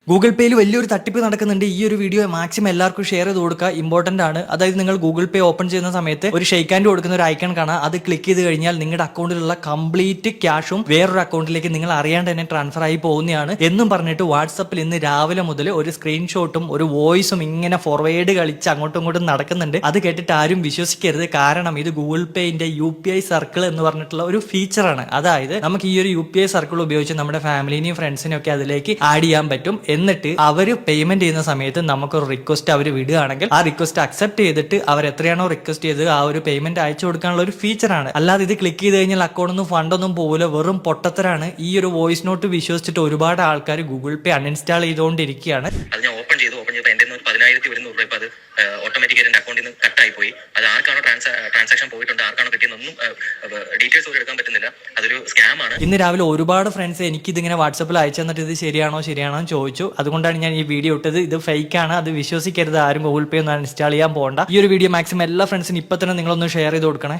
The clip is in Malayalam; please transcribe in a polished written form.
ഗൂഗിൾ പേയിൽ വലിയൊരു തട്ടിപ്പ് നടക്കുന്നുണ്ട്. ഈ ഒരു വീഡിയോ മാക്സിമം എല്ലാവർക്കും ഷെയർ ചെയ്ത് കൊടുക്കുക, ഇമ്പോർട്ടന്റ് ആണ്. അതായത് നിങ്ങൾ ഗൂഗിൾ പേ ഓപ്പൺ ചെയ്യുന്ന സമയത്ത് ഒരു ഷെയ്ക്ക് ഹാൻഡ് കൊടുക്കുന്ന ഒരു ഐക്കൺ കാണാം. അത് ക്ലിക്ക് ചെയ്ത് കഴിഞ്ഞാൽ നിങ്ങളുടെ അക്കൗണ്ടിലുള്ള കംപ്ലീറ്റ് ക്യാഷും വേറൊരു അക്കൗണ്ടിലേക്ക് നിങ്ങൾ അറിയാണ്ട് തന്നെ ട്രാൻസ്ഫർ ആയി പോകുന്നതാണ് എന്നും പറഞ്ഞിട്ട് വാട്സപ്പിൽ ഇന്ന് രാവിലെ മുതൽ ഒരു സ്ക്രീൻഷോട്ടും ഒരു വോയിസും ഇങ്ങനെ ഫോർവേഡ് കളിച്ച് അങ്ങോട്ടും ഇങ്ങോട്ടും നടക്കുന്നുണ്ട്. അത് കേട്ടിട്ട് ആരും വിശ്വസിക്കരുത്. കാരണം ഇത് ഗൂഗിൾ പേന്റെ UPI സർക്കിൾ എന്ന് പറഞ്ഞിട്ടുള്ള ഒരു ഫീച്ചറാണ്. അതായത് നമുക്ക് ഈ ഒരു UPI സർക്കിൾ ഉപയോഗിച്ച് നമ്മുടെ ഫാമിലിനെയും ഫ്രണ്ട്സിനെയും ഒക്കെ അതിലേക്ക് ആഡ് ചെയ്യാൻ പറ്റും. എന്നിട്ട് അവര് പേയ്മെന്റ് ചെയ്യുന്ന സമയത്ത് നമുക്കൊരു റിക്വസ്റ്റ് അവർ വിടുകയാണെങ്കിൽ ആ റിക്വസ്റ്റ് അക്സെപ്റ്റ് ചെയ്തിട്ട് അവർ എത്രയാണോ റിക്വസ്റ്റ് ചെയ്തത് ആ ഒരു പേയ്മെന്റ് അയച്ചു കൊടുക്കാനുള്ള ഒരു ഫീച്ചറാണ്. അല്ലാതെ ഇത് ക്ലിക്ക് ചെയ്ത് കഴിഞ്ഞാൽ അക്കൗണ്ടൊന്നും ഫണ്ടൊന്നും പോകില്ല, വെറും പൊട്ടത്തരാണ്. ഈ ഒരു വോയിസ് നോട്ട് വിശ്വസിച്ചിട്ട് ഒരുപാട് ആൾക്കാർ ഗൂഗിൾ പേ അൺഇൻസ്റ്റാൾ ചെയ്തുകൊണ്ടിരിക്കുകയാണ്. അത് ഞാൻ ഓപ്പൺ ചെയ്തപ്പോൾ എന്റെ 10,000 രൂപ അത് ഓട്ടോമാറ്റിക്കലി എന്റെ അക്കൗണ്ടിൽ നിന്ന് കട്ടായി പോയി. അത് ആർക്കാണോ ട്രാൻസാക്ഷൻ പോയിട്ടുണ്ട്, ആർക്കാണോ കിട്ടിയെന്നൊന്നും ഡീറ്റെയിൽസ് പോലും എടുക്കാൻ പറ്റുന്നില്ല. അതൊരു സ്കാം ആണ്. ഇന്ന് രാവിലെ ഒരുപാട് ഫ്രണ്ട്സ് എനിക്ക് ഇതിങ്ങനെ വാട്സപ്പിൽ അയച്ചു തന്നിട്ട് ഇത് ശരിയാണോ എന്ന് ചോദിച്ചു. അതുകൊണ്ടാണ് ഞാൻ ഈ വീഡിയോ ഇട്ടത്. ഇത് ഫേക്ക് ആണ്, അത് വിശ്വസിക്കരുത്. ആരും ഗൂഗിൾ പേ ഒന്നും ഇൻസ്റ്റാൾ ചെയ്യാൻ പോകണ്ട. ഈ ഒരു വീഡിയോ മാക്സിമം എല്ലാ ഫ്രണ്ട്സിനും ഇപ്പൊ തന്നെ നിങ്ങളൊന്ന് ഷെയർ ചെയ്ത് കൊടുക്കണേ.